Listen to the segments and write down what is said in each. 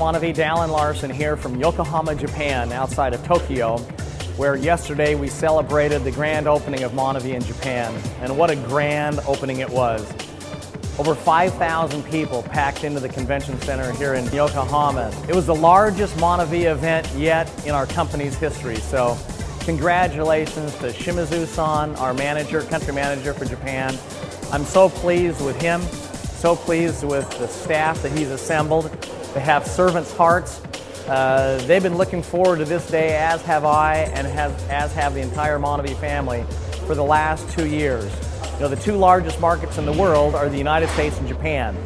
MonaVie Dallin Larson here from Yokohama, Japan, outside of Tokyo, where yesterday we celebrated the grand opening of MonaVie in Japan. And what a grand opening it was. Over 5,000 people packed into the convention center here in Yokohama. It was the largest MonaVie event yet in our company's history. So congratulations to Shimizu-san, our manager, country manager for Japan. I'm so pleased with him, so pleased with the staff that he's assembled. They have servants' hearts. They've been looking forward to this day, as have I, and as have the entire MonaVie family for the last 2 years. You know, the two largest markets in the world are the United States and Japan.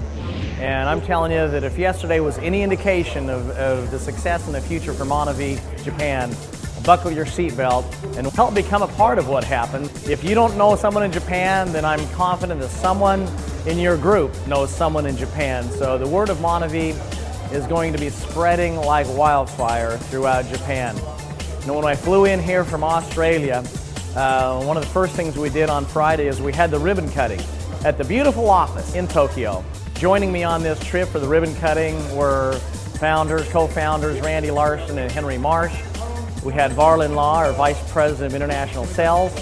And I'm telling you that if yesterday was any indication of the success in the future for MonaVie Japan, buckle your seatbelt and help become a part of what happened. If you don't know someone in Japan, then I'm confident that someone in your group knows someone in Japan. So the word of MonaVie is going to be spreading like wildfire throughout Japan. You know, when I flew in here from Australia, one of the first things we did on Friday is we had the ribbon cutting at the beautiful office in Tokyo. Joining me on this trip for the ribbon cutting were co-founders Randy Larson and Henry Marsh. We had Varlin Law, our Vice President of International Sales.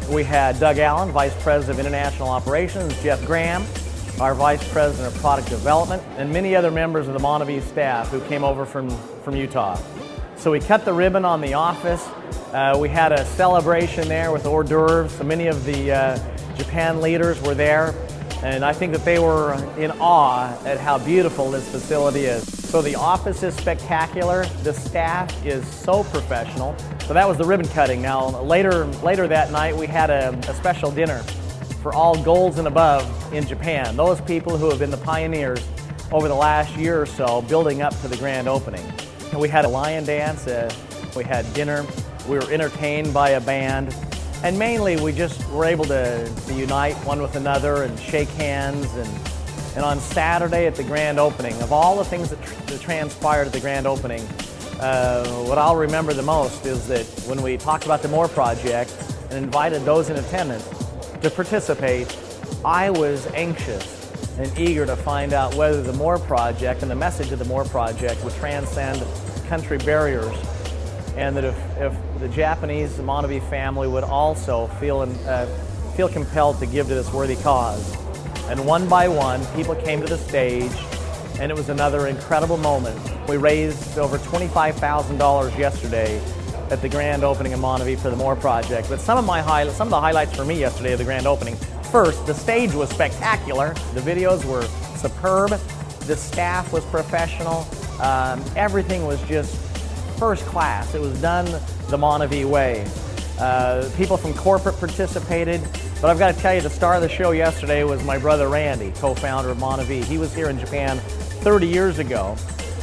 We had Doug Allen, Vice President of International Operations, Jeff Graham, our Vice President of Product Development, and many other members of the MonaVie staff who came over from Utah. So we cut the ribbon on the office. We had a celebration there with hors d'oeuvres. So many of the Japan leaders were there, and I think that they were in awe at how beautiful this facility is. So the office is spectacular. The staff is so professional. So that was the ribbon cutting. Now later that night we had a special dinner for all golds and above in Japan. Those people who have been the pioneers over the last year or so building up to the grand opening. And we had a lion dance, we had dinner, we were entertained by a band, and mainly we just were able to unite one with another and shake hands. And on Saturday at the grand opening, of all the things that transpired at the grand opening, what I'll remember the most is that when we talked about the MORE project and invited those in attendance to participate, I was anxious and eager to find out whether the MORE project and the message of the MORE project would transcend country barriers, and that if the Japanese MonaVie family would also feel compelled to give to this worthy cause. And one by one, people came to the stage, and it was another incredible moment. We raised over $25,000 yesterday at the grand opening of MonaVie for the MORE project. But some of the highlights for me yesterday of the grand opening. First, the stage was spectacular. The videos were superb. The staff was professional. Everything was just first class. It was done the MonaVie way. People from corporate participated, but I've got to tell you, the star of the show yesterday was my brother Randy, co-founder of MonaVie. He was here in Japan 30 years ago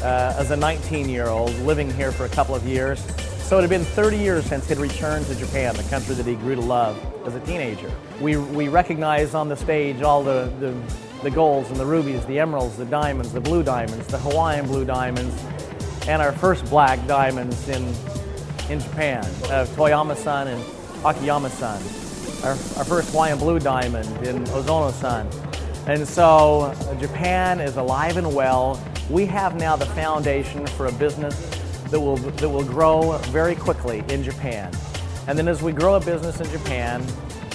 as a 19-year-old, living here for a couple of years. So it had been 30 years since he'd returned to Japan, the country that he grew to love as a teenager. We recognized on the stage all the golds and the rubies, the emeralds, the diamonds, the blue diamonds, the Hawaiian blue diamonds, and our first black diamonds in Japan, Toyama-san and Akiyama-san. Our first Hawaiian blue diamond in Ozono-san. And so Japan is alive and well. We have now the foundation for a business that will grow very quickly in Japan. And then as we grow a business in Japan,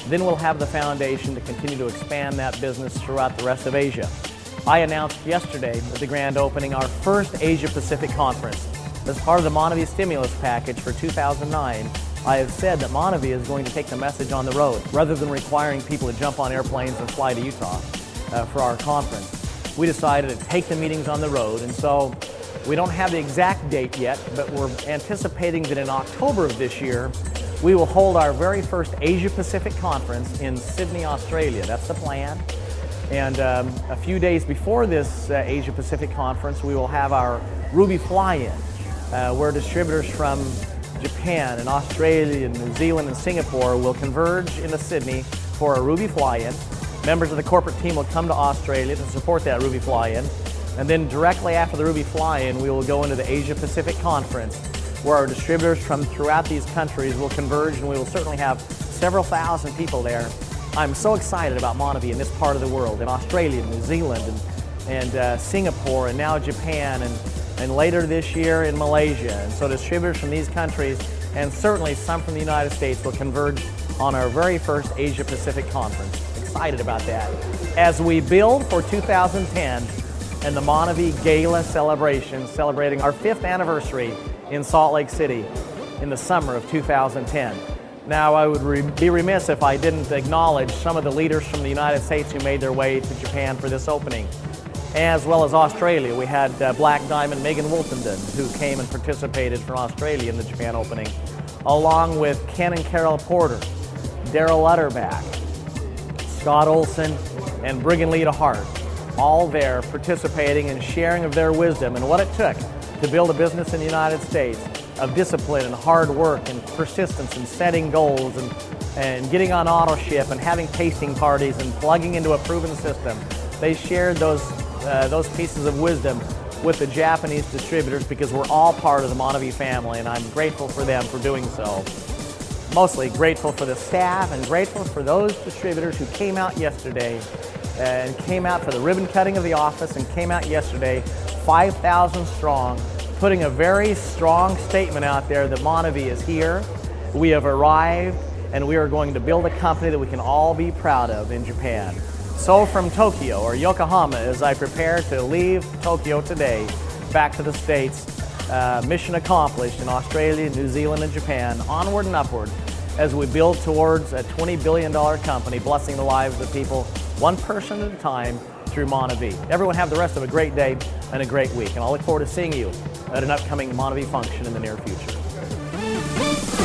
then we'll have the foundation to continue to expand that business throughout the rest of Asia. I announced yesterday at the grand opening our first Asia Pacific conference. As part of the MonaVie stimulus package for 2009, I have said that MonaVie is going to take the message on the road rather than requiring people to jump on airplanes and fly to Utah for our conference. We decided to take the meetings on the road, and so we don't have the exact date yet, but we're anticipating that in October of this year, we will hold our very first Asia Pacific conference in Sydney, Australia. That's the plan. And a few days before this Asia Pacific conference, we will have our Ruby fly-in, where distributors from Japan and Australia and New Zealand and Singapore will converge into Sydney for a Ruby fly-in. Members of the corporate team will come to Australia to support that Ruby fly-in. And then directly after the Ruby fly-in, we will go into the Asia Pacific Conference, where our distributors from throughout these countries will converge, and we will certainly have several thousand people there. I'm so excited about MonaVie in this part of the world, in Australia, New Zealand, and and Singapore, and now Japan, and later this year in Malaysia. And so distributors from these countries, and certainly some from the United States, will converge on our very first Asia Pacific conference. Excited about that. As we build for 2010 and the MonaVie Gala celebration, celebrating our 5th anniversary in Salt Lake City in the summer of 2010. Now, I would be remiss if I didn't acknowledge some of the leaders from the United States who made their way to Japan for this opening, as well as Australia. We had Black Diamond Megan Wolfenden, who came and participated from Australia in the Japan opening, along with Ken and Carol Porter, Daryl Utterback, Scott Olson, and Brigham Lita Hart, all there participating and sharing of their wisdom and what it took to build a business in the United States of discipline and hard work and persistence and setting goals and getting on auto ship and having tasting parties and plugging into a proven system. They shared those pieces of wisdom with the Japanese distributors because we're all part of the MonaVie family, and I'm grateful for them for doing so. Mostly grateful for the staff and grateful for those distributors who came out yesterday and came out for the ribbon cutting of the office and came out yesterday 5,000 strong, putting a very strong statement out there that MonaVie is here, we have arrived, and we are going to build a company that we can all be proud of in Japan. So from Tokyo, or Yokohama, as I prepare to leave Tokyo today, back to the States, mission accomplished in Australia, New Zealand, and Japan, onward and upward as we build towards a $20 billion company, blessing the lives of people, one person at a time, through MonaVie. Everyone have the rest of a great day and a great week, and I'll look forward to seeing you at an upcoming MonaVie function in the near future.